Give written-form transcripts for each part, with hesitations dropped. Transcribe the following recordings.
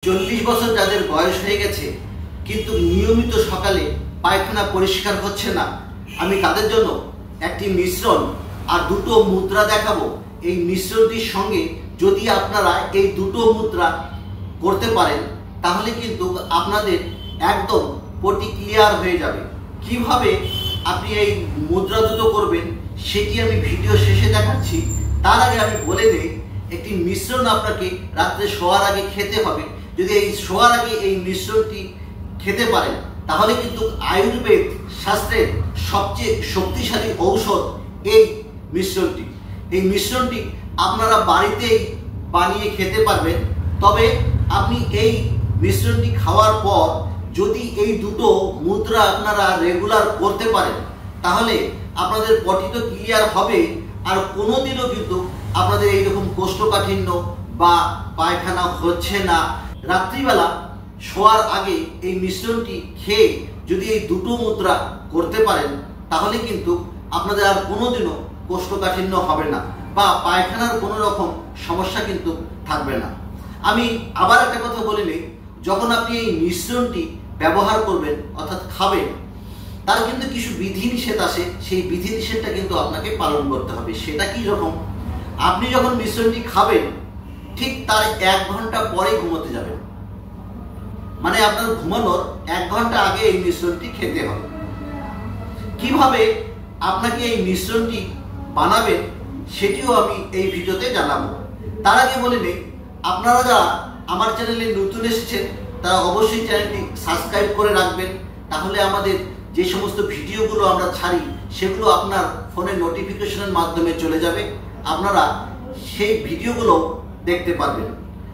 40 বছর যাদের বয়স হয়ে গেছে কিন্তু নিয়মিত সকালে পায়খানা পরিষ্কার হচ্ছে না, আমি তাদের জন্য একটি মিশ্রণ আর দুটো মুদ্রা দেখাবো। এই মিশ্রণটির সঙ্গে যদি আপনারা এই দুটো মুদ্রা করতে পারেন তাহলে কিন্তু আপনাদের একদম পটি ক্লিয়ার হয়ে যাবে। কিভাবে আপনি এই মুদ্রা দুটো করবেন সেটি আমি ভিডিও শেষে দেখাচ্ছি। তার আগে আমি বলে নেই, একটি মিশ্রণ আপনাকে রাত্রে শোয়ার আগে খেতে হবে। যদি এই শোয়ার আগে এই মিশ্রণটি খেতে পারেন তাহলে কিন্তু আয়ুর্বেদ শাস্ত্রের সবচেয়ে শক্তিশালী ঔষধ এই মিশ্রণটি। এই মিশ্রণটি আপনারা বাড়িতেই বানিয়ে খেতে পারবেন। তবে আপনি এই মিশ্রণটি খাওয়ার পর যদি এই দুটো মুদ্রা আপনারা রেগুলার করতে পারেন তাহলে আপনাদের পটি তো ক্লিয়ার হবে, আর কোনোদিনও কিন্তু আপনাদের এইরকম কোষ্ঠকাঠিন্য বা পায়খানা হচ্ছে না। রাত্রিবেলা শোয়ার আগে এই মিশ্রণটি খেয়ে যদি এই দুটো মুদ্রা করতে পারেন তাহলে কিন্তু আপনাদের আর কোনোদিনও কোষ্ঠকাঠিন্য হবে না বা পায়খানার কোনো রকম সমস্যা কিন্তু থাকবে না। আমি আবার একটা কথা বলে নিই, যখন আপনি এই মিশ্রণটি ব্যবহার করবেন অর্থাৎ খাবেন, তার কিন্তু কিছু বিধিনিষেধ আছে। সেই বিধিনিষেধটা কিন্তু আপনাকে পালন করতে হবে। সেটা কি রকম? আপনি যখন মিশ্রণটি খাবেন ঠিক তার 1 ঘন্টা পরে ঘুমোতে যাবেন, মানে আপনার ঘুমানোর 1 ঘন্টা আগে এই মিশ্রণটি খেতে হবে। কিভাবে আপনাকে এই মিশ্রণটি বানাবেন সেটিও আমি এই ভিডিওতে জানাবো। তার আগে বলে নেই, আপনারা যারা আমার চ্যানেলে নতুন এসেছেন তারা অবশ্যই চ্যানেলটি সাবস্ক্রাইব করে রাখবেন। তাহলে আমাদের যে সমস্ত ভিডিওগুলো আমরা ছাড়ি সেগুলো আপনার ফোনে নোটিফিকেশনের মাধ্যমে চলে যাবে, আপনারা সেই ভিডিওগুলো দেখতে পারবেন।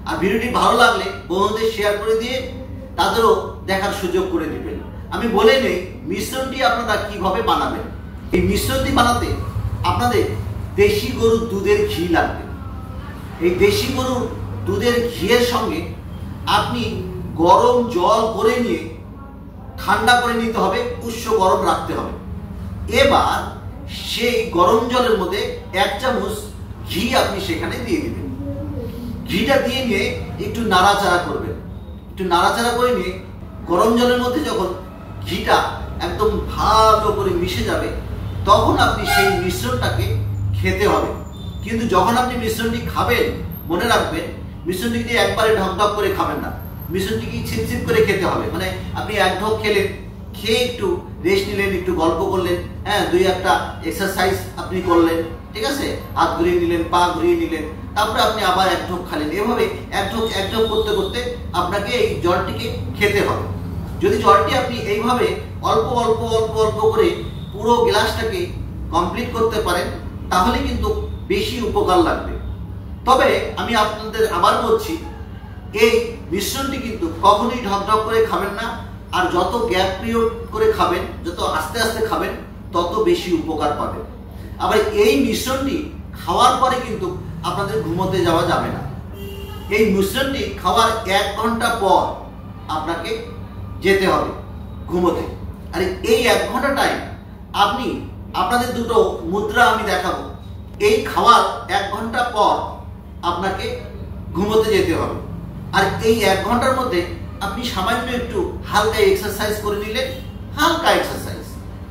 আর ভিডিওটি ভালো লাগলে বন্ধুদের শেয়ার করে দিয়ে তাদেরও দেখার সুযোগ করে দিবেন। আমি বলে নেই মিশ্রণটি আপনারা কিভাবে বানাবেন। এই মিশ্রণটি বানাতে আপনাদের দেশি গরুর দুধের ঘি লাগবে। এই দেশি গরুর দুধের ঘিয়ের সঙ্গে আপনি গরম জল করে নিয়ে ঠান্ডা করে নিতে হবে, উষ্ণ গরম রাখতে হবে। এবার সেই গরম জলের মধ্যে 1 চামচ ঘি আপনি সেখানে দিয়ে দিবেন। ঘিটা দিয়ে নিয়ে একটু নাড়াচাড়া করবেন। একটু নাড়াচাড়া করে নিয়ে গরম জলের মধ্যে যখন ঘিটা একদম ভালো করে মিশে যাবে তখন আপনি সেই মিশ্রণটাকে খেতে হবে। কিন্তু যখন আপনি মিশ্রণটি খাবেন মনে রাখবেন, মিশ্রণটি দিয়ে একবারে ঢকঢক করে খাবেন না, মিশ্রণটিকে ছিপছিপ করে খেতে হবে। মানে আপনি 1 ঢোক খেলেন, খেয়ে একটু রেস্ট নিলেন, একটু গল্প করলেন, হ্যাঁ 2-1টা এক্সারসাইজ আপনি করলেন, ঠিক আছে, হাত ঘুরিয়ে নিলেন, পা ঘুরিয়ে নিলেন, তারপরে আপনি আবার 1 ঢোক খালেন। এভাবে 1 ঢোক করতে করতে আপনাকে এই জলটিকে খেতে হবে। যদি জলটি আপনি এইভাবে অল্প অল্প অল্প অল্প করে পুরো গ্লাসটাকে কমপ্লিট করতে পারেন তাহলে কিন্তু বেশি উপকার লাগবে। তবে আমি আপনাদের আবার বলছি, এই মিশ্রণটি কিন্তু কখনোই ঢকঢক করে খাবেন না। আর যত গ্যাপ পিরিয়ড করে খাবেন, যত আস্তে আস্তে খাবেন তত বেশি উপকার পাবেন। আবার এই মিশ্রণটি খাওয়ার পরে কিন্তু আপনাদের ঘুমোতে যাওয়া যাবে না। এই মিশ্রণটি খাওয়ার 1 ঘন্টা পর আপনাকে যেতে হবে ঘুমোতে। আর এই 1 ঘন্টা টাইম আপনি আপনাদের দুটো মুদ্রা আমি দেখাবো, এই খাওয়ার 1 ঘন্টা পর আপনাকে ঘুমোতে যেতে হবে। আর এই 1 ঘন্টার মধ্যে আপনি সামান্য একটু হালকা এক্সারসাইজ করে নিলেন, হালকা এক্সারসাইজ।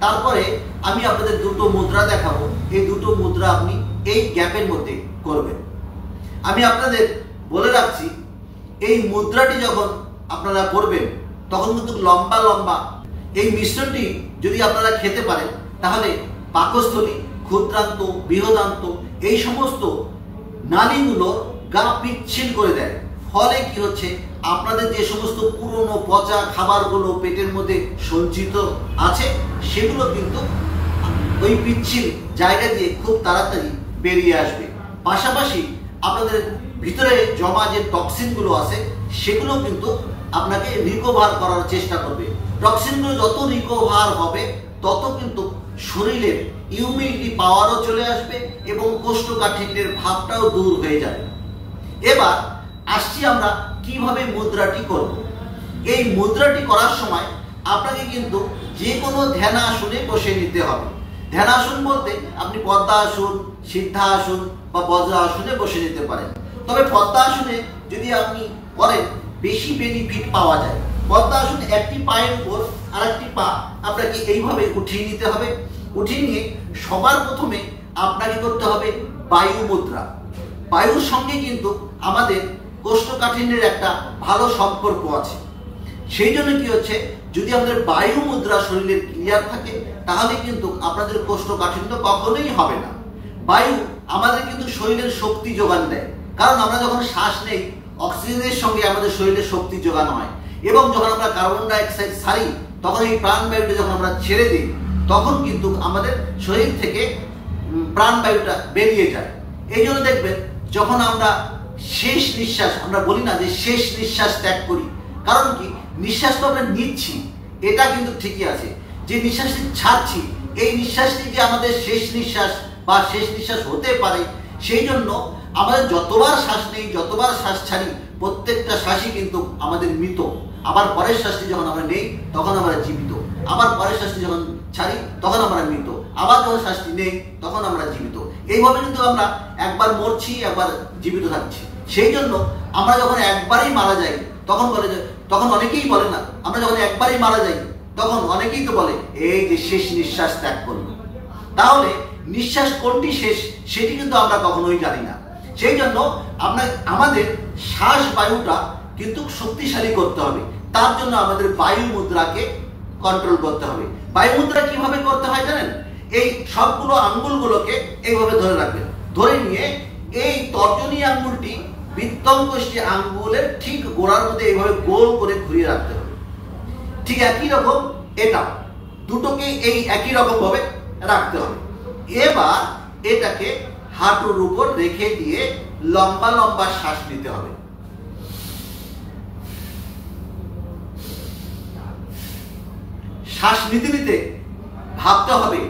তারপরে আমি আপনাদের দুটো মুদ্রা দেখাবো, এই দুটো মুদ্রা আপনি এই গ্যাপের মধ্যে করবেন। আমি আপনাদের বলে রাখছি, এই মুদ্রাটি যখন আপনারা করবেন তখন কিন্তু লম্বা লম্বা এই মিশ্রণটি যদি আপনারা খেতে পারেন তাহলে পাকস্থলী, ক্ষুদ্রান্ত, বৃহদান্ত এই সমস্ত নালীগুলো গা পিচ্ছিল করে দেয়। ফলে কি হচ্ছে, আপনাদের যে সমস্ত পুরনো পচা খাবারগুলো পেটের মধ্যে সঞ্চিত আছে সেগুলো কিন্তু ওই পিচ্ছিল জায়গা দিয়ে খুব তাড়াতাড়ি বেরিয়ে আসবে। পাশাপাশি আপনাদের ভিতরে জমা যে টক্সিনগুলো আছে সেগুলো কিন্তু আপনাকে রিকভার করার চেষ্টা করবে। টক্সিনগুলো যত রিকভার হবে তত কিন্তু শরীরের ইমিউনিটি পাওয়ারও চলে আসবে এবং কোষ্ঠকাঠিন্যের ভাবটাও দূর হয়ে যাবে। এবার আসছি আমরা কিভাবে মুদ্রাটি করব। এই মুদ্রাটি করার সময় আপনাকে কিন্তু যে কোনো ধ্যানাসনে বসে নিতে হবে। ধ্যানাসন বলতে আপনি পদ্মাসন, সিদ্ধাসন বা বজ্রাসনে বসে নিতে পারেন। তবে পদ্মাসনে যদি আপনি করেন বেশি বেনিফিট পাওয়া যায়। পদ্মাসন একটি পায়ের উপর আরেকটি পা আপনাকে এইভাবে উঠিয়ে নিতে হবে। উঠিয়ে নিয়ে সবার প্রথমে আপনাকে করতে হবে বায়ু মুদ্রা। বায়ুর সঙ্গে কিন্তু আমাদের কোষ্ঠকাঠিন্যের একটা ভালো সম্পর্ক আছে। সেই জন্য কি হচ্ছে, যদি আমাদের বায়ু মুদ্রা শরীরের ক্লিয়ার থাকে তাহলে কিন্তু আপনাদের কোষ্ঠকাঠিন্য কখনোই হবে না। বায়ু আমাদের কিন্তু শরীরের শক্তি যোগান দেয়, কারণ আমরা যখন শ্বাস নেই অক্সিজেনের সঙ্গে আমাদের শরীরে শক্তি যোগান হয়, এবং যখন আমরা কার্বন ডাই অক্সাইড ছাড়ি তখন এই প্রাণবায়ুটা যখন আমরা ছেড়ে দিই তখন কিন্তু আমাদের শরীর থেকে প্রাণবায়ুটা বেরিয়ে যায়। এই জন্য দেখবেন যখন আমরা শেষ নিঃশ্বাস, আমরা বলি না যে শেষ নিঃশ্বাস ত্যাগ করি, কারণ কি নিঃশ্বাস তো আমরা নিচ্ছি এটা কিন্তু ঠিকই আছে, যে নিঃশ্বাসটি ছাড়ছি এই নিঃশ্বাসটি যে আমাদের শেষ নিঃশ্বাস বা শেষ নিঃশ্বাস হতে পারে, সেই জন্য আমাদের যতবার শ্বাস নেই যতবার শ্বাস ছাড়ি প্রত্যেকটা শ্বাসই কিন্তু আমাদের মৃত। আবার পরের শ্বাসটি যখন আমরা নেই তখন আমরা জীবিত, আবার পরের শ্বাসটি যখন ছাড়ি তখন আমরা মৃত, আবার যখন শ্বাসটি নেই তখন আমরা জীবিত। এইভাবে কিন্তু আমরা একবার মরছি একবার জীবিত থাকছি। সেই জন্য আমরা যখন একবারই মারা যাই তখন অনেকেই বলে না, আমরা যখন একবারই মারা যাই তখন অনেকেই তো বলে এই যে শেষ নিঃশ্বাস ত্যাগ করলো। তাহলে নিঃশ্বাস কোনটি শেষ সেটি কিন্তু আমরা কখনোই জানি না। সেই জন্য আমাদের শ্বাস বায়ুটা কিন্তু শক্তিশালী করতে হবে। তার জন্য আমাদের বায়ু মুদ্রাকে কন্ট্রোল করতে হবে। বায়ু মুদ্রা কিভাবে করতে হয় জানেন? এই সবগুলো আঙ্গুলগুলোকে এইভাবে ধরে রাখবেন। ধরে নিয়ে এই তর্জনী আঙ্গুলটি বৃত্তঙ্গুষ্ঠী আঙ্গুলের ঠিক গোড়ার মধ্যে এইভাবে গোল করে ঘুরিয়ে রাখতে হবে। ঠিক একই রকম এটা দুটোকে এই একই রকম ভাবে রাখতে হবে। এবার এটাকে হাঁটুর উপর রেখে দিয়ে লম্বা লম্বা শ্বাস নিতে হবে। শ্বাস নিতে নিতে ভাবতে হবে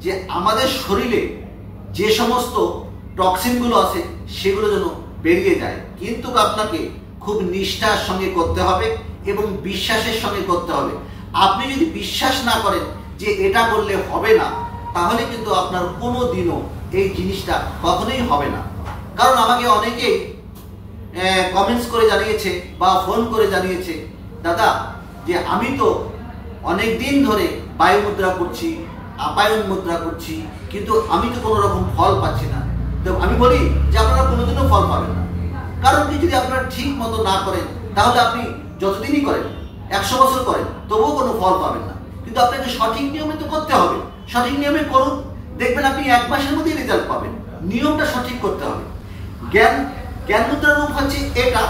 যে আমাদের শরীরে যে সমস্ত টক্সিনগুলো আছে সেগুলো যেন বেরিয়ে যায়। কিন্তু আপনাকে খুব নিষ্ঠার সঙ্গে করতে হবে এবং বিশ্বাসের সঙ্গে করতে হবে। আপনি যদি বিশ্বাস না করেন যে এটা করলে হবে না, তাহলে কিন্তু আপনার কোনো দিনও এই জিনিসটা কখনোই হবে না। কারণ আমাকে অনেকেই কমেন্টস করে জানিয়েছে বা ফোন করে জানিয়েছে, দাদা যে আমি তো অনেক দিন ধরে বায়ু মুদ্রা করছি, আপায়ন মুদ্রা করছি, কিন্তু আমি তো কোনো রকম ফল পাচ্ছি না। তো আমি বলি যে আপনারা কোনোদিনও ফল পাবেন না। কারণ কি, যদি আপনারা ঠিক মতো না করেন তাহলে আপনি যতদিনই করেন 100 বছর করেন তবুও কোনো ফল পাবেন না। কিন্তু আপনাকে সঠিক নিয়মে তো করতে হবে। সঠিক নিয়মে করুন, দেখবেন আপনি 1 মাসের মধ্যেই রেজাল্ট পাবেন। নিয়মটা সঠিক করতে হবে। জ্ঞান মুদ্রার রূপ হচ্ছে এটা,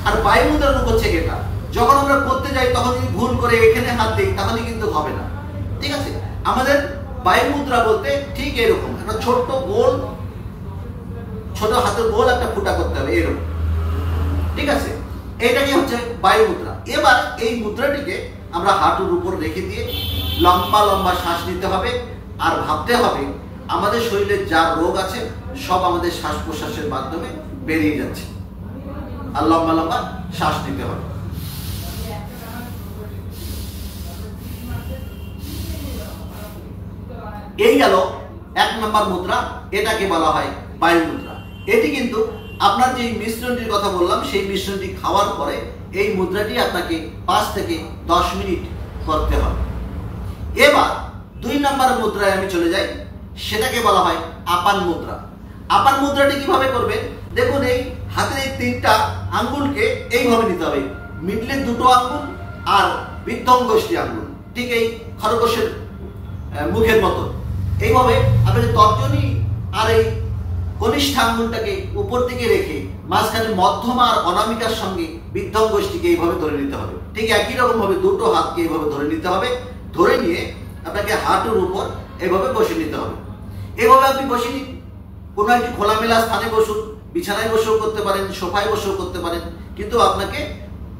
আর বায়ু মুদ্রার রূপ হচ্ছে এটা। যখন আমরা করতে যাই তখন যদি ভুল করে এখানে হাত দিই তাহলে কিন্তু হবে না। ঠিক আছে, আমাদের বায়ু মুদ্রা বলতে ঠিক এরকম একটা ছোট হাতের গোল একটা ফুটা করতে হবে এরকম। ঠিক আছে, এইটাকে হচ্ছে বায়ু মুদ্রা। এবার এই মুদ্রাটিকে আমরা হাঁটুর উপর রেখে দিয়ে লম্বা লম্বা শ্বাস নিতে হবে। আর ভাবতে হবে আমাদের শরীরে যা রোগ আছে সব আমাদের শ্বাস প্রশ্বাসের মাধ্যমে বেরিয়ে যাচ্ছে। আর লম্বা লম্বা শ্বাস নিতে হবে। এই গেল 1 নম্বর মুদ্রা, এটাকে বলা হয় বায়ু মুদ্রা। এটি কিন্তু আপনার যে মিশ্রণটির কথা বললাম সেই মিশ্রণটি খাওয়ার পরে এই মুদ্রাটি আপনাকে 5 থেকে 10 মিনিট করতে হবে। এবার 2 নম্বর মুদ্রায় আমি চলে যাই, সেটাকে বলা হয় আপান মুদ্রা। আপান মুদ্রাটি কিভাবে করবেন দেখুন, এই হাতের এই 3টা আঙ্গুলকে এইভাবে নিতে হবে, মিডলের 2টো আঙ্গুল আর বৃদ্ধঙ্গুষ্ঠী আঙ্গুল ঠিক এই খরগোশের মুখের মতো এইভাবে আপনাদের তর্জনী আর এই কনিষ্ঠ আঙ্গুলটাকে উপর দিকে রেখে মাঝখানে মধ্যমা আর অনামিকার সঙ্গে বৃদ্ধঙ্গুষ্ঠীকে এইভাবে ধরে নিতে হবে। ঠিক একই রকম ভাবে 2টো হাতকে এইভাবে ধরে নিতে হবে। ধরে নিয়ে আপনাকে হাঁটুর উপর এইভাবে বসে নিতে হবে। এইভাবে আপনি বসে নিন, কোনো একটি খোলামেলা স্থানে বসুন, বিছানায় বসেও করতে পারেন, সোফায় বসেও করতে পারেন, কিন্তু আপনাকে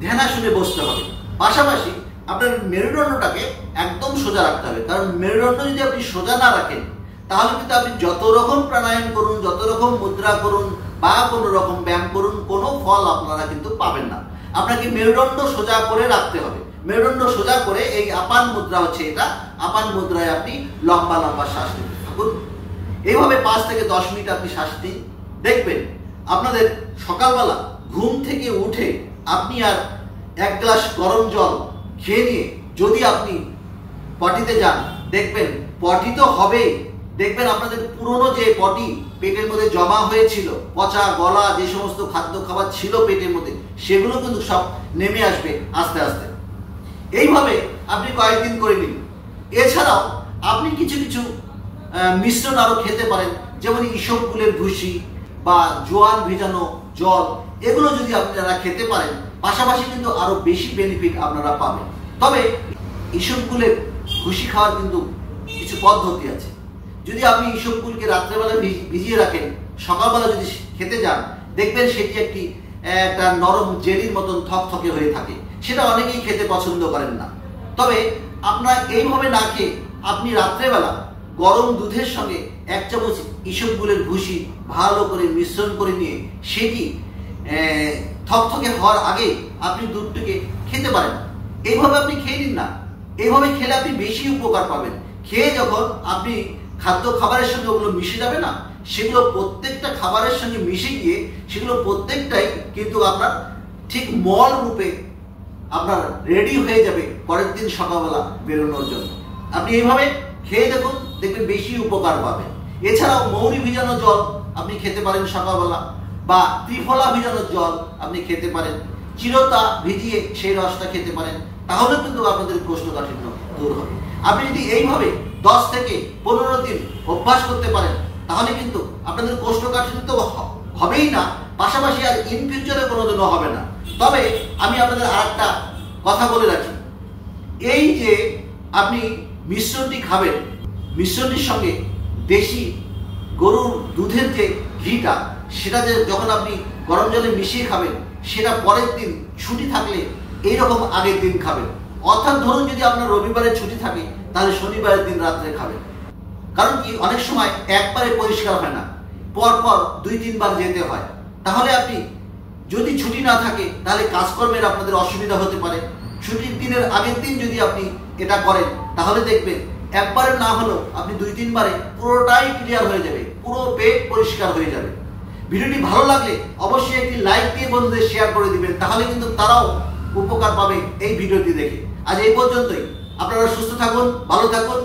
ধ্যানাসনে বসতে হবে। পাশাপাশি আপনার মেরুদণ্ডটাকে একদম সোজা রাখতে হবে, কারণ মেরুদণ্ড যদি আপনি সোজা না রাখেন তাহলে কিন্তু আপনি যত রকম প্রাণায়াম করুন, যত রকম মুদ্রা করুন বা কোনো রকম ব্যায়াম করুন, কোনো ফল আপনারা কিন্তু পাবেন না। আপনাকে মেরুদণ্ড সোজা করে রাখতে হবে। মেরুদণ্ড সোজা করে এই আপান মুদ্রা হচ্ছে এটা, আপান মুদ্রায় আপনি লম্বা লম্বা শ্বাস নিতে থাকুন। এইভাবে 5 থেকে 10 মিনিট আপনি শ্বাস নিন, দেখবেন আপনাদের সকালবেলা ঘুম থেকে উঠে আপনি আর এক গ্লাস গরম জল খেয়ে নিয়ে যদি আপনি পটিতে যান, দেখবেন পটি তো হবেই, দেখবেন আপনাদের পুরনো যে পটি পেটের মধ্যে জমা হয়েছিল, পচা গলা যে সমস্ত খাদ্য খাবার ছিল পেটের মধ্যে, সেগুলো কিন্তু সব নেমে আসবে আস্তে আস্তে। এইভাবে আপনি কয়েকদিন করে নিন। এছাড়াও আপনি কিছু কিছু মিশ্রণ আরো খেতে পারেন, যেমন ইসবগুলের ভুসি বা জোয়ান ভেজানো জল, এগুলো যদি আপনারা খেতে পারেন, পাশাপাশি কিন্তু আরো বেশি বেনিফিট আপনারা পাবেন। তবে ইসবগুলের ভুসি খাওয়ার কিন্তু কিছু পদ্ধতি আছে। যদি আপনি ইসবগুলকে রাত্রেবেলা ভিজিয়ে রাখেন, সকালবেলা যদি খেতে যান, দেখবেন সেটি একটা নরম জেলির মতন থকথকে হয়ে থাকে। সেটা অনেকেই খেতে পছন্দ করেন না। তবে আপনারা এইভাবে না খেয়ে আপনি রাত্রেবেলা গরম দুধের সঙ্গে 1 চামচ ইসবগুলের ভুসি ভালো করে মিশ্রণ করে নিয়ে সেটি থকথকে হওয়ার আগে আপনি দুধটিকে খেতে পারেন। এইভাবে আপনি খেয়ে নিন না। এইভাবে খেলে আপনি বেশি উপকার পাবেন। খেয়ে যখন আপনি খাদ্য খাবারের সঙ্গে ওগুলো মিশে যাবে না, সেগুলো প্রত্যেকটা খাবারের সঙ্গে মিশে গিয়ে সেগুলো প্রত্যেকটাই কিন্তু আপনার ঠিক মল রূপে আপনার রেডি হয়ে যাবে পরের দিন সকালবেলা বেরোনোর জন্য। আপনি এইভাবে খেয়ে দেখুন, দেখবেন বেশি উপকার পাবেন। এছাড়াও মৌরি ভিজানো জল আপনি খেতে পারেন সকালবেলা, বা ত্রিফলা ভিজানো জল আপনি খেতে পারেন, চিরতা ভিজিয়ে সেই রসটা খেতে পারেন। তাহলে কিন্তু আপনাদের কোষ্ঠকাঠিন্য দূর হবে। আপনি যদি এইভাবে 10 থেকে 15 দিন অভ্যাস করতে পারেন, তাহলে কিন্তু আপনাদের কোষ্ঠকাঠিন্য তো হবেই না, পাশাপাশি আর ইন ফিউচারে কোনোদিনও হবে না। তবে আমি আপনাদের আরেকটা কথা বলে রাখি, এই যে আপনি মিশ্রণটি খাবেন, মিশ্রণটির সঙ্গে দেশি গরুর দুধের যে ঘিটা, সেটা যে যখন আপনি গরম জলে মিশিয়ে খাবেন, সেটা পরের দিন ছুটি থাকলে এইরকম আগের দিন খাবেন। অর্থাৎ ধরুন যদি আপনার রবিবারে ছুটি থাকে, তাহলে শনিবারের দিন রাত্রে খাবেন। কারণ কি, অনেক সময় একবারে পরিষ্কার হয় না, পরপর 2-3 বার যেতে হয়। তাহলে আপনি যদি ছুটি না থাকে, তাহলে কাজকর্মের আপনাদের অসুবিধা হতে পারে। ছুটির দিনের আগের দিন যদি আপনি এটা করেন, তাহলে দেখবেন একবারে না হলেও আপনি 2-3 বারে পুরোটাই ক্লিয়ার হয়ে যাবে, পুরো পেট পরিষ্কার হয়ে যাবে। ভিডিওটি ভালো লাগলে অবশ্যই একটি লাইক দিয়ে বন্ধুদের শেয়ার করে দিবেন, তাহলে কিন্তু তারাও উপকার পাবে এই ভিডিওটি দেখে। আজ এই পর্যন্তই। আপনারা সুস্থ থাকুন, ভালো থাকুন।